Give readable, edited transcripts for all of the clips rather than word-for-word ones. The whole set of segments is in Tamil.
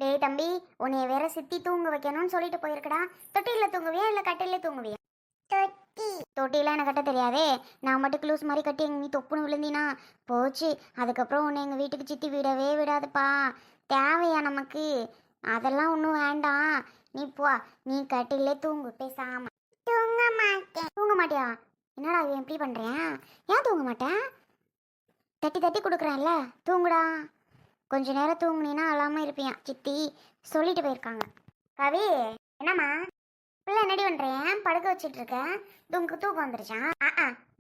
டேய் தம்பி, உன்னைய வேற சித்தி தூங்க வைக்கணும்னு சொல்லிட்டு போயிருக்கடா. தொட்டில தூங்குவியா இல்ல கட்டில தூங்குவியா? தொட்டி. தொட்டிலாம் எனக்கு கட்ட தெரியாதே. நான் மட்டும் க்ளூஸ் மாதிரி கட்டி நீ தொப்புன்னு விழுந்தினா போச்சு. அதுக்கப்புறம் உன்னை எங்கள் வீட்டுக்கு சித்தி விடவே விடாதுப்பா. தேவையா நமக்கு? அதெல்லாம் ஒன்றும் வேண்டாம். நீ போ, நீ கட்டிலே தூங்கு பேசாம. தூங்க மாட்டேன். தூங்க மாட்டியா? என்னடா இவன் எப்படி பண்ணுறேன்? ஏன் தூங்க மாட்டேன்? தட்டி தட்டி கொடுக்குறேன்ல, தூங்குடா. கொஞ்ச நேரம் தூங்குனீன்னா அழாமல் இருப்பியான். சித்தி சொல்லிட்டு போயிருக்காங்க. கவி, என்னம்மா பிள்ளை என்னடி பண்ணுறேன்? படுக்க வச்சுட்டு இருக்கேன். தூக்கம் வந்துருச்சான்.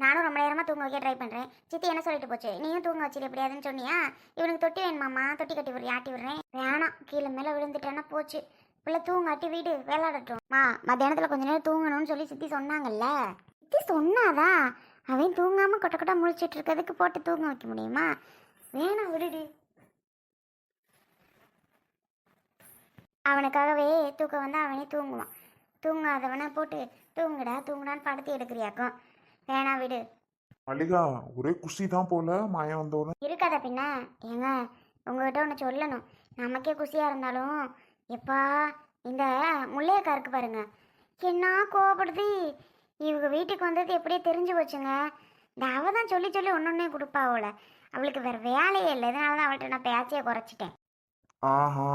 நானும் ரொம்ப நேரமாக தூங்க வைக்க ட்ரை பண்ணுறேன். சித்தி என்ன சொல்லிட்டு போச்சு? நீயும் தூங்க வச்சிரு எப்படியாதுன்னு சொன்னியா? இவனுக்கு தொட்டி வேணுமாம்மா? தொட்டி கட்டி விடுறேன், ஆட்டி விடுறேன். வேணாம், கீழே மேலே விழுந்துட்டேன்னா போச்சு. பிள்ளை தூங்காட்டி வீடு விளையாடட்டும். மத்தியானத்தில் கொஞ்ச நேரம் தூங்கணும்னு சொல்லி சித்தி சொன்னாங்கல்ல. சித்தி சொன்னாதான் அவன் தூங்காமல் கொட்ட கொட்ட முழிச்சிட்டு இருக்கிறதுக்கு போட்டு தூங்க வைக்க முடியுமா? வேணாம், விடுடி. அவனுக்காகவே தூக்கம் வந்து அவனே தூங்குவான். தூங்காதவனை போட்டு தூங்குடான்னு படுத்தி எடுக்கிறியாக்கும். வேணா விடு. மல்லிகா, ஒரே குஷி தான் போல மாயம் வந்தோன்னு. இருக்காத பின்ன. ஏங்க, உங்ககிட்ட ஒன்று சொல்லணும். நமக்கே குஷியாக இருந்தாலும் எப்பா இந்த முள்ளையக்கா இருக்கு பாருங்க, என்ன கோவப்படுது. இவங்க வீட்டுக்கு வந்தது எப்படியே தெரிஞ்சு போச்சுங்க. இந்த அவ தான் சொல்லி சொல்லி ஒன்னொன்னே கொடுப்பா அவளை. அவளுக்கு வேற வேலையே இல்லை. இதனால தான் அவள்கிட்ட நான் பேச்சையை குறைச்சிட்டேன். ஆஹா,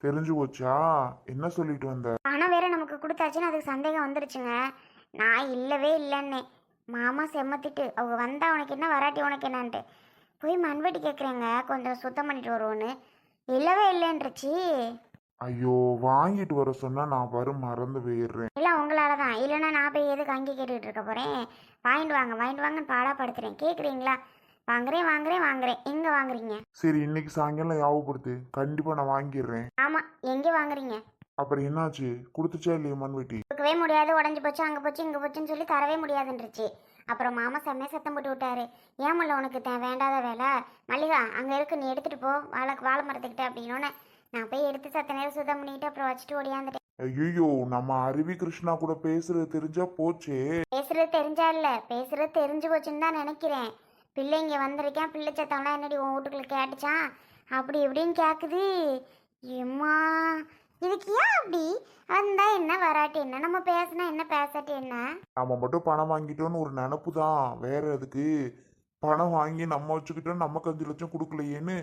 தெரிஞ்சு போச்சா? என்ன சொல்லிட்டு வந்த? பணம் வேற நமக்கு கொடுத்தாச்சுன்னு அதுக்கு சந்தேகம் வந்துருச்சுங்க. நான் இல்லவே இல்லைன்னே. மாமா செம்மத்திட்டு அவங்க வந்தா உனக்கு என்ன வராட்டி உனக்கு என்னான்ட்டு போய் மண்வெட்டி கேட்குறேங்க, கொஞ்சம் சுத்தம் பண்ணிட்டு வருவோன்னு. இல்லவே இல்லைன்றுச்சு. ஐயோ, வாங்கிட்டு வர சொன்னா நான் வரும் மறந்து போயிடுறேன். இல்லை உங்களால தான். இல்லைன்னா நான் போய் எதுக்கு அங்கே கேட்டுக்கிட்டு இருக்க போகிறேன்? வாங்கிட்டு வாங்கன்னு பாடாப்படுத்துகிறேன். கேட்குறீங்களா? வாங்குறேன். எங்கே வாங்குறீங்க? சரி, இன்னைக்கு சாயங்காலம் ஞாபகப்படுத்து. கண்டிப்பா நான் வாங்கிடுறேன். ஆமாம், எங்கே வாங்குறீங்க? அப்புறம் என்னாச்சு? கொடுத்துச்சா இல்லையா மண்வெட்டி? கொடுக்கவே முடியாது, உடஞ்சி போச்சு, அங்கே போச்சு இங்கே போச்சுன்னு சொல்லி தரவே முடியாதுன்றுச்சு. அப்புறம் மாமா செம்மையாக சத்தம் போட்டு விட்டாரு. ஏமுல்ல உனக்கு வேண்டாத வேலை? மல்லிகா அங்கே இருக்கு, நீ எடுத்துகிட்டு போ வாழை மரத்துக்கிட்ட அப்படின்னோன்னே நான் போய் எடுத்து சத்த நேரம் சுத்தம் பண்ணிட்டு அப்புறம் வச்சுட்டு ஓடியாந்துட்டேன். ஐயோ, நம்ம அருவி கிருஷ்ணா கூட பேசுறது தெரிஞ்சா போச்சே. பேசுறது தெரிஞ்சா இல்லை, பேசுறது தெரிஞ்சு போச்சுன்னு தான் நினைக்கிறேன். பிள்ளை இங்கே வந்திருக்கேன், பிள்ளை சத்தம்லாம் என்னடி உன் வீட்டுக்குள்ள கேட்டுச்சான் அப்படி இப்படின்னு கேட்குது. எம்மா, இதுக்கு ஏன் அப்படி? வந்தா என்ன வராட்டி என்ன? நம்ம பேசினா என்ன பேசாட்டி என்ன? நம்ம மட்டும் பணம் வாங்கிட்டோன்னு ஒரு நினப்பு தான், வேற எதுக்கு? பணம் வாங்கி நம்ம வச்சுக்கிட்டோம், நமக்கு 5 லட்சம் கொடுக்கலையேன்னு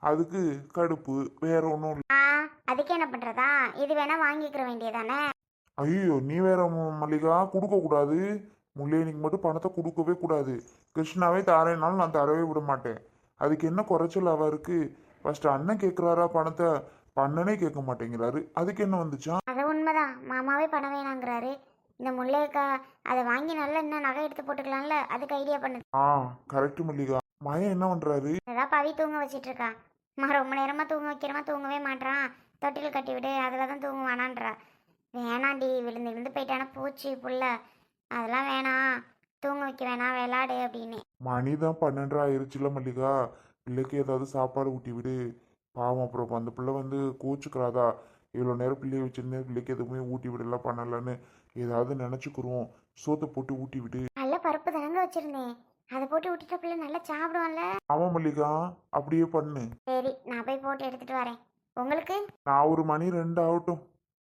அதுக்கு கடுப்பு, வேற ஒன்றும் இல்லை. அதுக்கு என்ன பண்றதா? இது வேணா வாங்கிக்கிற வேண்டியதானே? ஐயோ, நீ வேற மல்லிகா, கொடுக்க கூடாது. முல்லையனுக்கு மட்டும் பணத்தை கொடுக்கவே கூடாது. கிருஷ்ணாவே தாரேனாலும் நான் தரவே விட மாட்டேன். அதுக்கு என்ன குறைச்சல் அவருக்கு? ஃபர்ஸ்ட் அண்ணன் கேட்குறாரா பணத்தை? பண்ணனே கேட்க மாட்டேங்கிறாரு. அதுக்கு என்ன வந்துச்சா? அது உண்மைதான், மாமாவே பணம் வேணாங்கிறாரு. இந்த முல்லைக்கா அதை வாங்கி நல்லா இன்னும் நகை எடுத்து போட்டுக்கலாம்ல, அதுக்கு ஐடியா பண்ணுது. கரெக்ட் மல்லிகா. மயம் என்ன பண்றாரு? அதான் பவி தூங்க வச்சிட்டு இருக்கா. ரொம்ப நேரமா தூங்க வைக்கிறமா, தூங்கவே மாட்டான். தொட்டில் கட்டி விடு, அதில் தான் தூங்குவானான்றா. வேணாண்டி, விழுந்து போயிட்டானா போச்சு புள்ள. அதெல்லாம் வேணாம், தூங்க வைக்க வேணாம், விளாடு அப்படின்னு. மணிதான் 12 ஆயிருச்சுல மல்லிகா. பிள்ளைக்கு ஏதாவது சாப்பாடு ஊட்டி விடு. பாவம், அப்புறம் அந்த பிள்ளை வந்து கோச்சுக்கிறாதா? இவ்வளோ நேரம் பிள்ளைய வச்சிருந்தேன், பிள்ளைக்கு எதுவுமே ஊட்டி விடலாம் பண்ணலன்னு ஏதாவது நினச்சிக்கிறோம். சோத்தை போட்டு ஊட்டி விடு. நல்ல பருப்பு தானங்க வச்சிருந்தேன், அதை போட்டு விட்டுட்ட பிள்ளை நல்லா சாப்பிடுவான்ல. ஆமாம் மல்லிகா, அப்படியே பண்ணு. சரி, நான் போய் போட்டு எடுத்துட்டு வரேன். உங்களுக்கு நான் ஒரு மணி 2 ஆகட்டும்.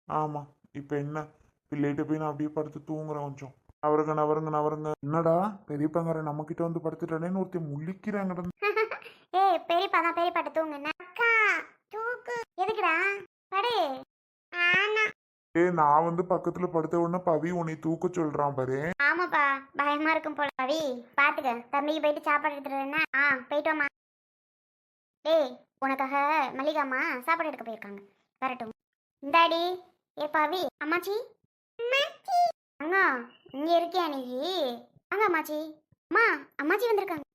ஆமாம், இப்போ என்ன, பிள்ளைகிட்ட போய் நான் அப்படியே படுத்து தூங்குறேன் கொஞ்சம். நவருங்க. என்னடா பெரியப்பாங்காரன் நம்ம கிட்ட வந்து படுத்துட்டானேன்னு ஒருத்தர் முழிக்கிறாங்க. ஏய் பெரியப்பா தான், பெரியப்பாட்ட தூங்குங்க. அக்கா தூக்கு. எதுக்குடா? படு. ஆனா நான் வந்து பக்கத்துல படுத்த உடனே பவி உன்னை தூக்க சொல்றான் பாரு. ஆமாப்பா, பயமா இருக்கும் போல. பவி பாத்துக்க, தம்பிக்கு போயிட்டு சாப்பாடு எடுத்துட்டு போயிட்டோமா. டேய், உனக்காக மல்லிகாமா சாப்பாடு எடுக்க போயிருக்காங்க, வரட்டும். இந்தாடி. ஏ பவி, அம்மாச்சி அண்ணா இங்க இருக்கியா நீ? வாங்க அம்மாச்சி. அம்மாச்சி வந்திருக்காங்க.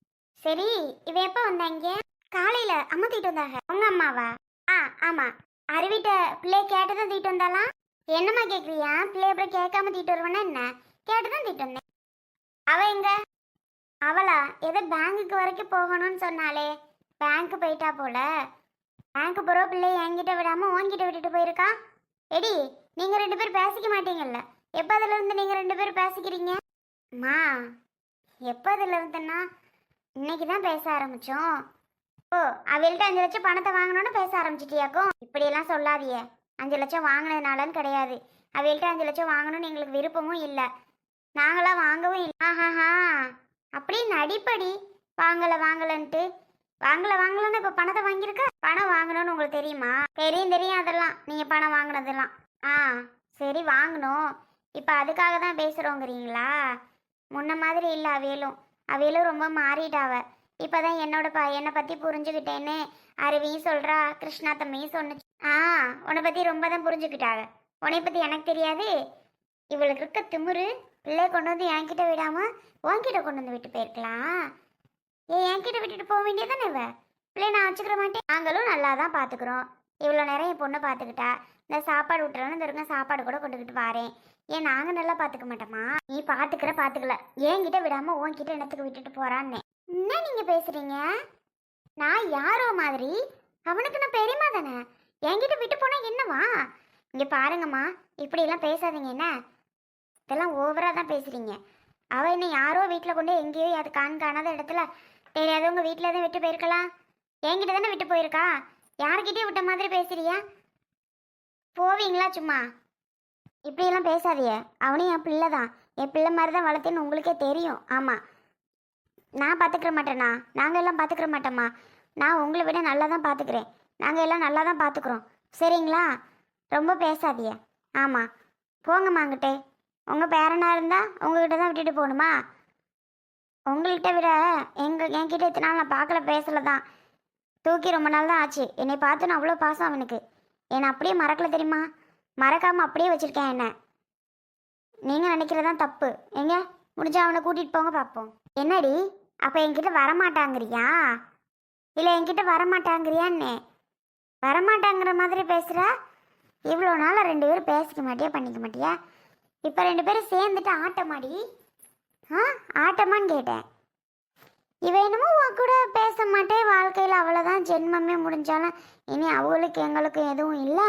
சரி, இவ எப்ப வந்தாங்க? காலையில அம்மா தூக்கிட்டு வந்தாங்க. உங்க அம்மாவா? ஆமா. அருவிட்ட பிள்ளை கேட்டதான் தூக்கிட்டு வந்தாலாம். என்னம்மா கேக்குறியா? பிள்ளை அப்புறம் கேட்காம தூக்கிட்டு வருவேன்னா என்ன? கேட்டுதான் தூக்கிட்டு வந்தேன். அவ எங்க? அவளா? ஏதோ பேங்குக்கு வரைக்கும் போகணும்னு சொன்னாலே. பேங்க்கு போயிட்டா போல. பேங்க்கு போற பிள்ளை என்கிட்ட விடாம உன்கிட்ட விட்டுட்டு போயிருக்கா. எடி, நீங்க 2 பேரும் பேசிக்க மாட்டீங்கல்ல? எப்போதுல இருந்து நீங்க 2 பேரும் பேசிக்கிறீங்க? எப்போதுல இருந்துன்னா இன்னைக்கு தான் பேச ஆரம்பிச்சோம். ஓ, அவள்கிட்ட 5 லட்சம் பணத்தை வாங்கணும்னு பேச ஆரம்பிச்சிட்டியாக்கும். இப்படியெல்லாம் சொல்லாதியே. 5 லட்சம் வாங்கினதுனாலன்னு கிடையாது. அவள்கிட்ட 5 லட்சம் வாங்கணும்னு எங்களுக்கு விருப்பமும் இல்லை. நாங்களாம் வாங்கவும் இல்லை. ஆஹாஹா, அப்படி நடிப்படி. வாங்கலன்ட்டு. வாங்கலன்னு இப்போ பணத்தை வாங்கியிருக்க. பணம் வாங்கணும்னு உங்களுக்கு தெரியுமா? தெரியும் அதெல்லாம். நீங்கள் பணம் வாங்கினதெல்லாம். ஆ, சரி வாங்கணும். இப்போ அதுக்காக தான் பேசுகிறோங்கிறீங்களா? முன்ன மாதிரி இல்லை அவையிலும் ரொம்ப மாறிட்டாவ. இப்போதான் என்னை பற்றி புரிஞ்சுக்கிட்டேன்னு அருவியும் சொல்கிறா, கிருஷ்ணா தம்மையும் சொன்னுச்சு. உன்னை பற்றி ரொம்ப தான் புரிஞ்சுக்கிட்டாங்க. உன்னை பற்றி எனக்கு தெரியாது. இவளுக்கு இருக்க திமுரு. பிள்ளைய கொண்டு வந்து என்கிட்ட விடாமல் உன்கிட்ட கொண்டு வந்து விட்டு போயிருக்கலாம். என்கிட்ட விட்டுட்டு போக வேண்டியதானே இவ. பிள்ளைய நான் வச்சுக்கிற மாட்டேன். நாங்களும் நல்லா தான் பார்த்துக்குறோம். இவ்வளோ நேரம் என் பொண்ணை பார்த்துக்கிட்டா. இந்த சாப்பாடு விட்டுறேன்னு இந்த சாப்பாடு கூட கொண்டுக்கிட்டு வாரேன். ஏன் நாங்கள் நல்லா பார்த்துக்க மாட்டோமா? நீ பார்த்துக்கல. என்கிட்ட விடாமல் உன்கிட்ட என்னத்துக்கு விட்டுட்டு போறான்னு என்ன நீங்கள் பேசுகிறீங்க? நான் யாரோ மாதிரி? அவனுக்கு நான் பெரியமா தானே. என்கிட்ட விட்டு போனால் என்னவா? இங்கே பாருங்கம்மா, இப்படியெல்லாம் பேசாதீங்க. என்ன இதெல்லாம் ஓவராக தான் பேசுகிறீங்க. அவள் என்ன யாரோ வீட்டில் கொண்டு எங்கேயோ அது காணாத இடத்துல தெரியாதவங்க வீட்டில் தான் விட்டு போயிருக்கலாம். என்கிட்ட தானே விட்டு போயிருக்கா. யார்கிட்டயும் விட்ட மாதிரி பேசுறியா? போவீங்களா சும்மா? இப்படியெல்லாம் பேசாதிய. அவனையும் என் பிள்ளை தான். என் பிள்ளை மாதிரி தான் வளர்த்தேன்னு உங்களுக்கே தெரியும். ஆமாம், நான் பார்த்துக்கிற மாட்டேண்ணா. நாங்கள் எல்லாம் பார்த்துக்கிற மாட்டோம்மா. நான் உங்களை விட நல்லா தான் பார்த்துக்கிறேன். நாங்கள் எல்லாம் நல்லா தான் பார்த்துக்குறோம். சரிங்களா? ரொம்ப பேசாதிய. ஆமாம், போங்கம்மாங்கிட்டே. உங்கள் பேரனாக இருந்தால் உங்ககிட்ட தான் விட்டுட்டு போகணுமா? உங்கள்கிட்ட விட என்கிட்ட இத்தனை நாள் நான் பார்க்கல, பேசல தான். தூக்கி ரொம்ப நாள் தான் ஆச்சு. என்னை பார்த்துன்னு அவ்வளோ பாசம் அவனுக்கு. என்னை அப்படியே மறக்கல தெரியுமா? மறக்காமல் அப்படியே வச்சுருக்கேன். என்ன நீங்கள் நினைக்கிறதான் தப்பு. எங்க முடிஞ்சா அவனை கூட்டிகிட்டு போங்க பார்ப்போம். என்னடி அப்போ என்கிட்ட வரமாட்டாங்கிறியா? இல்லை என்கிட்ட வரமாட்டாங்கிறியான்னு? வரமாட்டாங்கிற மாதிரி பேசுகிறா. இவ்வளோ நாள் 2 பேரும் பேசிக்க மாட்டியா, பண்ணிக்க மாட்டியா? இப்போ 2 பேரும் சேர்ந்துட்டு ஆட்டமாடி. ஆட்டமான்னு கேட்டேன். இவ என்னமோ உன் கூட பேச மாட்டேன், வாழ்க்கையில் அவ்வளோதான், ஜென்மமே முடிஞ்சாலும் இனி அவங்களுக்கு எங்களுக்கும் எதுவும் இல்லை,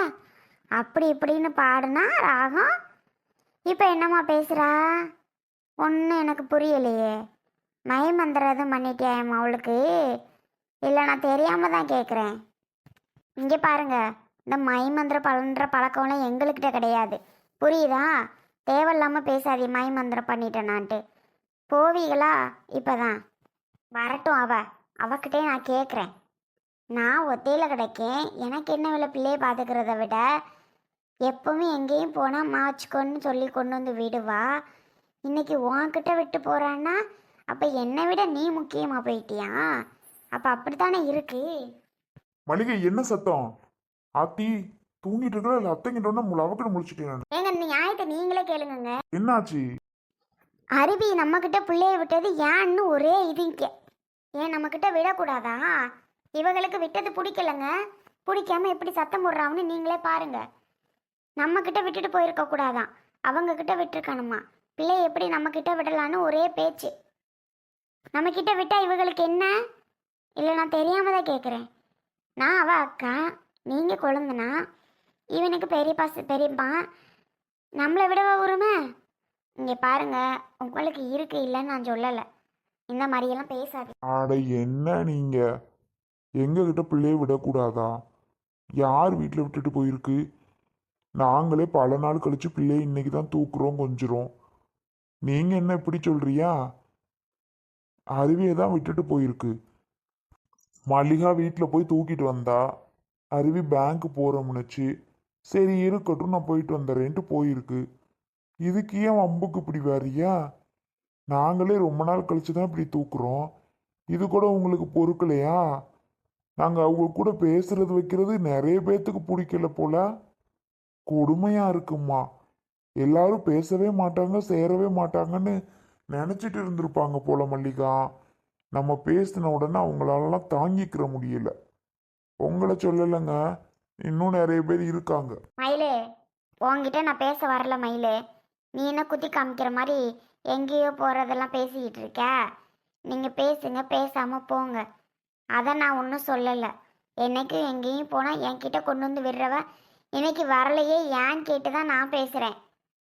அப்படி இப்படின்னு பாடுனா ராகம். இப்போ என்னம்மா பேசுகிறா? ஒன்றும் எனக்கு புரியலையே. மயமந்திரம் எதுவும் பண்ணிட்டியாயம்மா அவளுக்கு? இல்லை நான் தெரியாமல் தான் கேட்குறேன். இங்கே பாருங்க, இந்த மயமந்திரம் பண்ணுற பழக்கம்லாம் எங்கள்கிட்ட கிடையாது. புரியுதா? தேவையில்லாமல் பேசாதே. மயமந்திரம் பண்ணிட்டேனான்ட்டு போவீங்களா? இப்போ தான் வரட்டும். அவகிட்டே நான் கேட்குறேன். நான் ஒத்தையில் கிடைக்கேன். எனக்கு என்ன வேலை? பிள்ளையை பார்த்துக்கிறத விட எப்போவுமே எங்கேயும் போனால் மாச்சுக்கோன்னு சொல்லி கொண்டு வந்து விடுவா. இன்னைக்கு உன்கிட்ட விட்டு போகிறான்னா அப்போ என்னை விட நீ முக்கியமாக போயிட்டியா? அப்போ அப்படித்தானே இருக்கு. மளிகை என்ன சத்தம்? ஆத்தி தூங்கிட்டு இருக்கா? இல்லை அத்தைங்கிட்ட அவக்கிட்ட முடிச்சுட்டேன். ஏங்க இந்த நியாயத்தை நீங்களே கேளுங்க. என்னாச்சு? அருவி நம்மக்கிட்ட பிள்ளைய விட்டது ஏன்னு ஒரே இதுங்க. ஏன் நம்மக்கிட்ட விடக்கூடாதா? இவங்களுக்கு விட்டது பிடிக்கலங்க. பிடிக்காம எப்படி சத்தம் போடுறான்னு நீங்களே பாருங்க. நம்மக்கிட்ட விட்டுட்டு போயிருக்க கூடாதான், அவங்கக்கிட்ட விட்டுருக்கணுமா. பிள்ளைய எப்படி நம்மக்கிட்ட விடலான்னு ஒரே பேச்சு. நம்மக்கிட்ட விட்டால் இவங்களுக்கு என்ன? இல்லை நான் தெரியாம தான் கேட்குறேன். நான் அவள் அக்கா, நீங்கள் கொழுந்தனா, இவனுக்கு பெரியப்பா. நம்மளை விடவா உரிமை? இங்கே பாருங்க, உங்களுக்கு இருக்கு இல்லைன்னு நான் சொல்லலை. இந்த மாதிரியெல்லாம் பேசாது. ஆட என்ன நீங்க எங்ககிட்ட பிள்ளைய விடக்கூடாதா? யார் வீட்டில் விட்டுட்டு போயிருக்கு? நாங்களே பல நாள் கழிச்சு பிள்ளைய இன்னைக்கு தான் தூக்குறோம், கொஞ்சிரும். நீங்க என்ன இப்படி சொல்றியா? அருவியை தான் விட்டுட்டு போயிருக்கு. மல்லிகா வீட்டில் போய் தூக்கிட்டு வந்தா. அருவி பேங்க் போகிறோம்னுச்சு. சரி இருக்கட்டும், நான் போயிட்டு வந்துடுறேன்ட்டு போயிருக்கு. இதுக்கு ஏன் வம்புக்கு இப்படி வேறியா? நாங்களே ரொம்ப நாள் கழிச்சு தான் இப்படி தூக்குறோம். இது கூட உங்களுக்கு பொறுக்கலையா? நாங்கள் அவங்க கூட பேசுறது வைக்கிறது நிறைய பேர்த்துக்கு பிடிக்கல போல. கொடுமையாக இருக்குமா. எல்லாரும் பேசவே மாட்டாங்க, சேரவே மாட்டாங்கன்னு நினச்சிட்டு இருந்திருப்பாங்க போல மல்லிகா. நம்ம பேசின உடனே அவங்களாலலாம் தாங்கிக்கிற முடியல. உங்களை சொல்லலைங்க, இன்னும் நிறைய பேர் இருக்காங்க. மயிலே, உங்ககிட்ட நான் பேச வரல மயிலே. நீ என்ன குத்தி காமிக்கிற மாதிரி எங்கேயோ போகிறதெல்லாம் பேசிக்கிட்டு இருக்க. நீங்கள் பேசுங்க, பேசாமல் போங்க. அதை நான் ஒன்றும் சொல்லலை. என்னைக்கு எங்கேயும் போனால் என்கிட்ட கொண்டு வந்து விடுறவ இன்னைக்கு வரலையே ஏன்னு கேட்டு தான் நான் பேசுகிறேன்.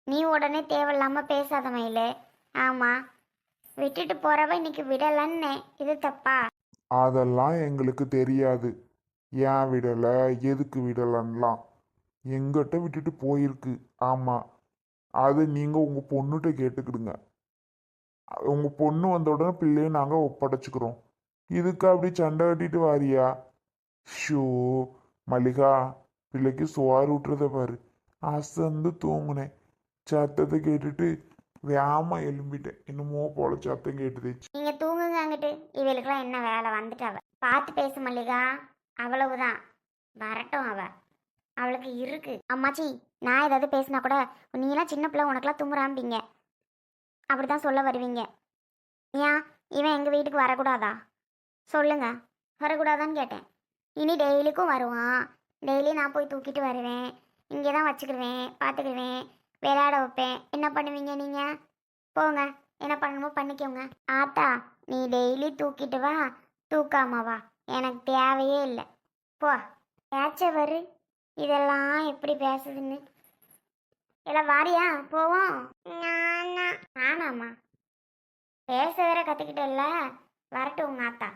நீ உடனே தேவையில்லாமல் பேசாத மயிலே. ஆமாம், விட்டுட்டு போகிறவ இன்னைக்கு விடலன்னு இது தப்பா? அதெல்லாம் எங்களுக்கு தெரியாது. ஏன் விடலை, எதுக்கு விடலைன்னெலாம் எங்கிட்ட விட்டுட்டு போயிருக்கு. ஆமாம், அது நீங்கள் உங்கள் பொண்ணுகிட்ட கேட்டுக்கிடுங்க. உங்கள் பொண்ணு வந்த உடனே பிள்ளையை நாங்கள் ஒப்படைச்சிக்கிறோம். இதுக்கு அப்படி சண்டை கட்டிட்டு வாரியா? ஷோ மல்லிகா, பிள்ளைக்கு சோறு விட்டுறத பாரு. அசந்து தூங்குனேன். சத்தத்தை கேட்டுட்டு வேமா எழும்பிட்டேன். என்னமோ போல சத்தம் கேட்டுதேச்சு. நீங்க தூங்குங்க அங்கிட்டு. இவளுக்கெல்லாம் என்ன வேலை, வந்துட்டாவ. பார்த்து பேசு மல்லிகா, அவ்வளவுதான். வரட்டும் அவ, அவளுக்கு இருக்கு. அம்மாச்சி, நான் ஏதாவது பேசினா கூட நீலாம் சின்ன பிள்ளை, உனக்கெல்லாம் தும்புறாம்பிங்க, அப்படிதான் சொல்ல வருவீங்க. ஏன் இவன் எங்கள் வீட்டுக்கு வரக்கூடாதா? சொல்லுங்க, வரக்கூடாதான்னு கேட்டேன். இனி டெய்லிக்கும் வருவான். டெய்லி நான் போய் தூக்கிட்டு வருவேன், இங்கே தான் வச்சுக்கிடுவேன், பார்த்துக்கிடுவேன், விளையாட வைப்பேன். என்ன பண்ணுவீங்க நீங்கள்? போங்க, என்ன பண்ணணுமோ பண்ணிக்கோங்க. ஆத்தா, நீ டெய்லி தூக்கிட்டு வா, தூக்காம வா, எனக்கு தேவையே இல்லை. போ. பேச்சவர் இதெல்லாம் எப்படி பேசுதுன்னு. எல்லாம் வாரியா போவோம். ஆனாமா, பேச வேற கற்றுக்கிட்டல. வரட்டும் உங்க ஆத்தா.